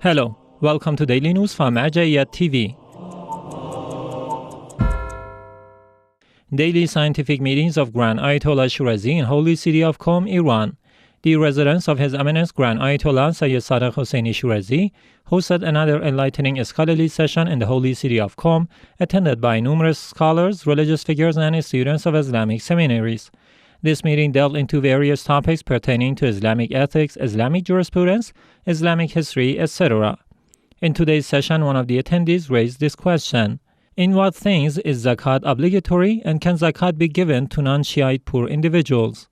Hello, welcome to Daily News from Martyrdom TV. Daily scientific meetings of Grand Ayatollah Shirazi in holy city of Qom, Iran. The residence of His Eminence Grand Ayatollah Sayyid Sadiq Hosseini Shirazi hosted another enlightening scholarly session in the holy city of Qom, attended by numerous scholars, religious figures, and students of Islamic seminaries. This meeting delved into various topics pertaining to Islamic ethics, Islamic jurisprudence, Islamic history, etc. In today's session, one of the attendees raised this question: in what things is zakat obligatory, and can zakat be given to non-Shiite poor individuals?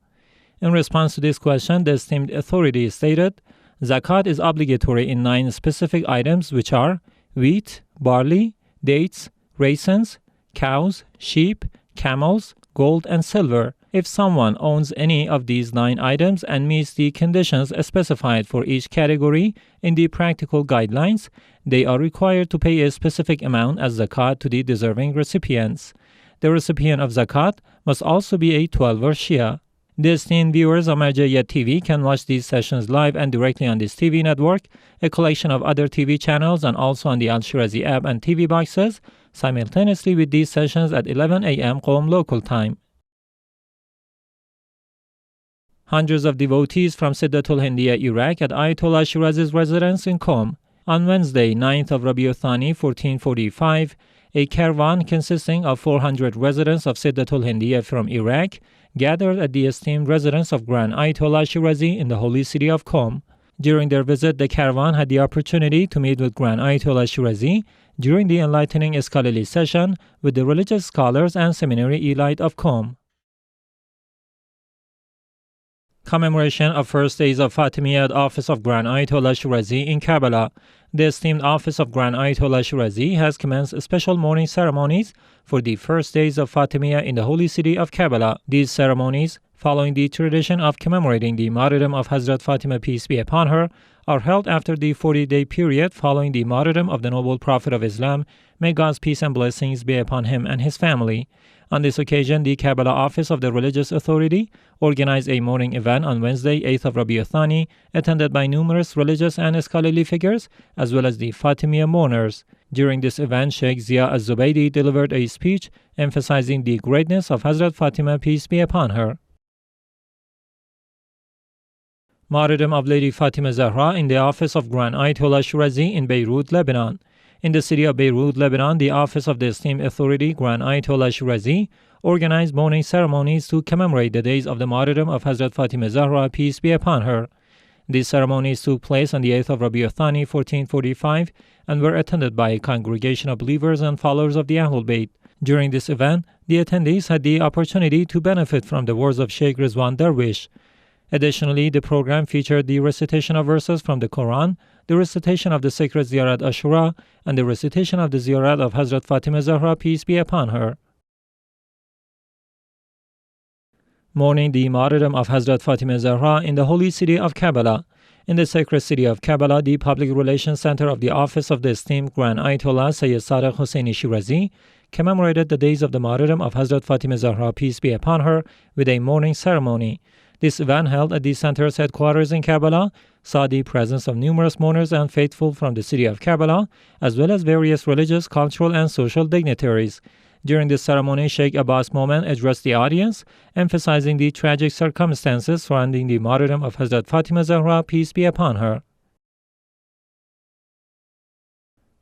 In response to this question, the esteemed authority stated, zakat is obligatory in 9 specific items, which are wheat, barley, dates, raisins, cows, sheep, camels, gold, and silver. If someone owns any of these 9 items and meets the conditions specified for each category in the practical guidelines, they are required to pay a specific amount as zakat to the deserving recipients. The recipient of zakat must also be a 12er Shia. The esteemed viewers of Martyrdom TV can watch these sessions live and directly on this TV network, a collection of other TV channels, and also on the Al-Shirazi app and TV boxes, simultaneously with these sessions at 11 a.m. Qom local time. Hundreds of devotees from Sidatul-Hindiya, Iraq, at Ayatollah Shirazi's residence in Qom. On Wednesday, 9th of Rabi, 1445, a caravan consisting of 400 residents of Sidatul-Hindiya from Iraq gathered at the esteemed residence of Grand Ayatollah Shirazi in the holy city of Qom. During their visit, the caravan had the opportunity to meet with Grand Ayatollah Shirazi during the enlightening scholarly session with the religious scholars and seminary elite of Qom. Commemoration of first days of Fatimiyyah at Office of Grand Ayatollah Shirazi in Karbala. The esteemed Office of Grand Ayatollah Shirazi has commenced special mourning ceremonies for the first days of Fatimiyyah in the holy city of Karbala. These ceremonies, following the tradition of commemorating the martyrdom of Hazrat Fatimah, peace be upon her, are held after the 40-day period following the martyrdom of the noble Prophet of Islam. May God's peace and blessings be upon him and his family. On this occasion, the Karbala office of the religious authority organized a mourning event on Wednesday, 8th of Rabi Althani, attended by numerous religious and scholarly figures, as well as the Fatimiyyah mourners. During this event, Sheikh Zia Az-Zubaydi delivered a speech emphasizing the greatness of Hazrat Fatimah, peace be upon her. Martyrdom of Lady Fatimah Zahra in the office of Grand Ayatollah Shirazi in Beirut, Lebanon. In the city of Beirut, Lebanon, the office of the esteemed authority Grand Ayatollah Shirazi organized mourning ceremonies to commemorate the days of the martyrdom of Hazrat Fatimah Zahra, peace be upon her. These ceremonies took place on the 8th of Rabi Althani, 1445, and were attended by a congregation of believers and followers of the AhlulBayt. During this event, the attendees had the opportunity to benefit from the words of Sheikh Rizwan Darwish. Additionally, the program featured the recitation of verses from the Quran, the recitation of the sacred Ziyarat Ashura, and the recitation of the Ziyarat of Hazrat Fatimah Zahra, peace be upon her. Mourning the martyrdom of Hazrat Fatimah Zahra in the holy city of Karbala. In the sacred city of Karbala, the public relations center of the office of the esteemed Grand Ayatollah Sayyid Sadiq Hosseini Shirazi commemorated the days of the martyrdom of Hazrat Fatimah Zahra, peace be upon her, with a mourning ceremony. This event, held at the center's headquarters in Karbala, saw the presence of numerous mourners and faithful from the city of Karbala, as well as various religious, cultural, and social dignitaries. During this ceremony, Sheikh Abbas Momen addressed the audience, emphasizing the tragic circumstances surrounding the martyrdom of Hazrat Fatimah Zahra, peace be upon her.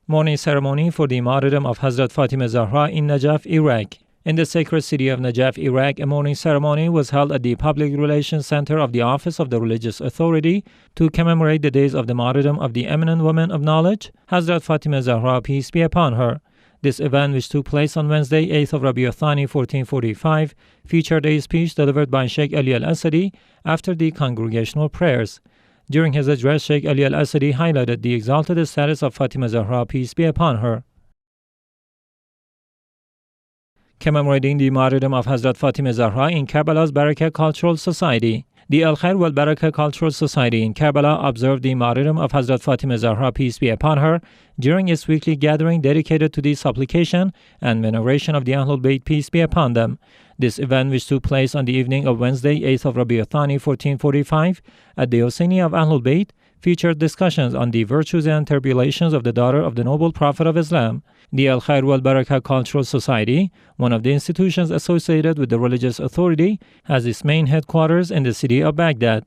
Mourning ceremony for the martyrdom of Hazrat Fatimah Zahra in Najaf, Iraq. In the sacred city of Najaf, Iraq, a mourning ceremony was held at the Public Relations Center of the Office of the Religious Authority to commemorate the days of the martyrdom of the eminent woman of knowledge, Hazrat Fatimah Zahra, peace be upon her. This event, which took place on Wednesday, 8th of Rabi Althani, 1445, featured a speech delivered by Sheikh Ali Al-Asadi after the congregational prayers. During his address, Sheikh Ali Al-Asadi highlighted the exalted status of Fatimah Zahra, peace be upon her. Commemorating the martyrdom of Hazrat Fatimah Zahra in Karbala's Baraka Cultural Society. The Al-Khair wal Baraka Cultural Society in Karbala observed the martyrdom of Hazrat Fatimah Zahra, peace be upon her, during its weekly gathering dedicated to the supplication and veneration of the AhlulBayt, peace be upon them. This event, which took place on the evening of Wednesday, 8th of Rabi Althani 1445, at the Husaini of AhlulBayt, featured discussions on the virtues and tribulations of the daughter of the noble Prophet of Islam. The Al-Khair wal-Baraka Cultural Society, one of the institutions associated with the religious authority, has its main headquarters in the city of Baghdad.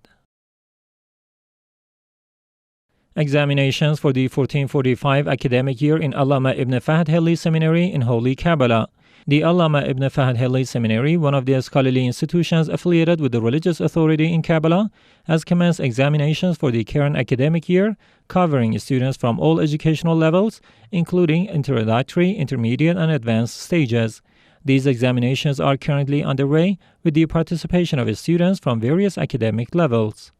Examinations for the 1445 academic year in Alameh ibn Fahd Hili Seminary in Holy Karbala. The Alameh ibn Fahd Hili Seminary, one of the scholarly institutions affiliated with the religious authority in Karbala, has commenced examinations for the current academic year, covering students from all educational levels, including introductory, intermediate, and advanced stages. These examinations are currently underway with the participation of students from various academic levels.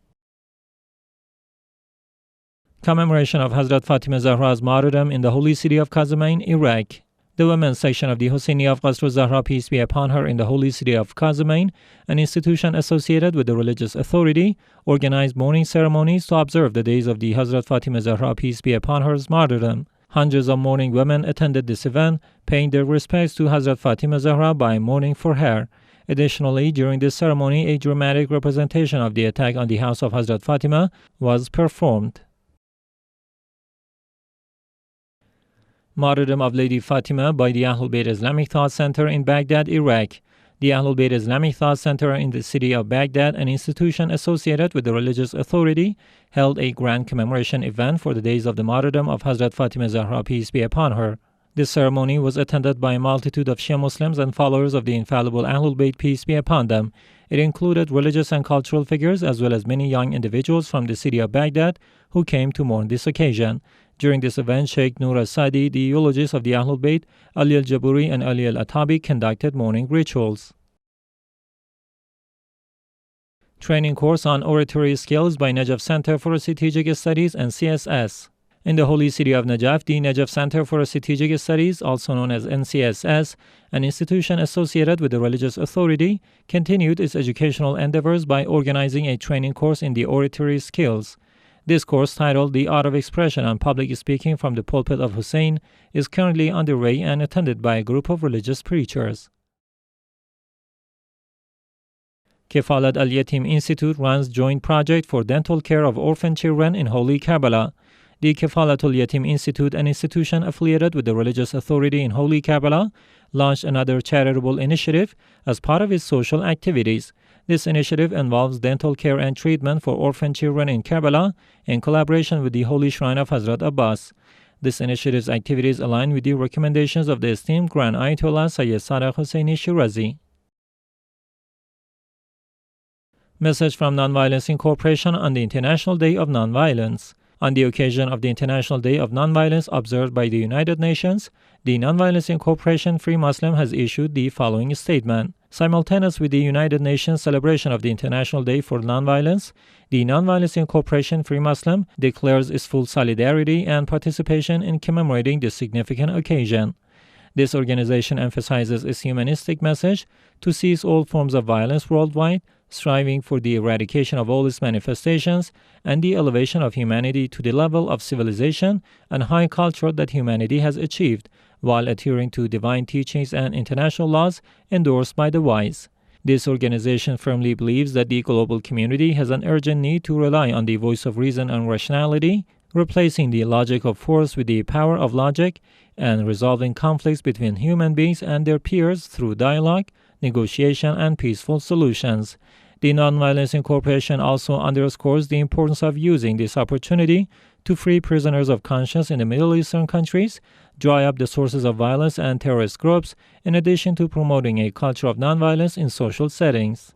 Commemoration of Hazrat Fatimah Zahra's martyrdom in the holy city of Kazimayn, Iraq. The women's section of the Husaini of Zahra, peace be upon her, in the holy city of Kazimayn, an institution associated with the religious authority, organized mourning ceremonies to observe the days of the Hazrat Fatimah Zahra, peace be upon her's martyrdom. Hundreds of mourning women attended this event, paying their respects to Hazrat Fatimah Zahra by mourning for her. Additionally, during this ceremony, a dramatic representation of the attack on the house of Hazrat Fatimah was performed. Martyrdom of Lady Fatimah by the AhlulBayt Islamic Thought Center in Baghdad, Iraq. The AhlulBayt Islamic Thought Center in the city of Baghdad, an institution associated with the religious authority, held a grand commemoration event for the days of the martyrdom of Hazrat Fatimah Zahra, peace be upon her. This ceremony was attended by a multitude of Shia Muslims and followers of the infallible AhlulBayt, peace be upon them. It included religious and cultural figures as well as many young individuals from the city of Baghdad who came to mourn this occasion. During this event, Sheikh Nur al-Sadi, the eulogists of the AhlulBayt, Ali al-Jaburi and Ali al-Atabi, conducted mourning rituals. Training course on oratory skills by Najaf Center for Strategic Studies and CSS. In the holy city of Najaf, the Najaf Center for Strategic Studies, also known as NCSS, an institution associated with the religious authority, continued its educational endeavors by organizing a training course in the oratory skills. This course, titled The Art of Expression and Public Speaking from the Pulpit of Hussein, is currently underway and attended by a group of religious preachers. Kefalat Al-Yatim Institute runs joint project for dental care of orphan children in Holy Karbala. The Kefalatul Yatim Institute, an institution affiliated with the religious authority in Holy Karbala, launched another charitable initiative as part of its social activities. This initiative involves dental care and treatment for orphan children in Karbala in collaboration with the Holy Shrine of Hazrat Abbas. This initiative's activities align with the recommendations of the esteemed Grand Ayatollah Sayyid Hussein Shirazi. Message from Nonviolence Incorporation on the International Day of Nonviolence. On the occasion of the International Day of Nonviolence observed by the United Nations, the Nonviolence Incorporation Free Muslim has issued the following statement. Simultaneous with the United Nations celebration of the International Day for Nonviolence, the Nonviolence Incorporation Free Muslim declares its full solidarity and participation in commemorating this significant occasion. This organization emphasizes its humanistic message to cease all forms of violence worldwide, striving for the eradication of all its manifestations and the elevation of humanity to the level of civilization and high culture that humanity has achieved, while adhering to divine teachings and international laws endorsed by the wise. This organization firmly believes that the global community has an urgent need to rely on the voice of reason and rationality, replacing the logic of force with the power of logic, and resolving conflicts between human beings and their peers through dialogue, negotiation, and peaceful solutions. The Nonviolence Incorporation also underscores the importance of using this opportunity to free prisoners of conscience in the Middle Eastern countries, dry up the sources of violence and terrorist groups, in addition to promoting a culture of nonviolence in social settings.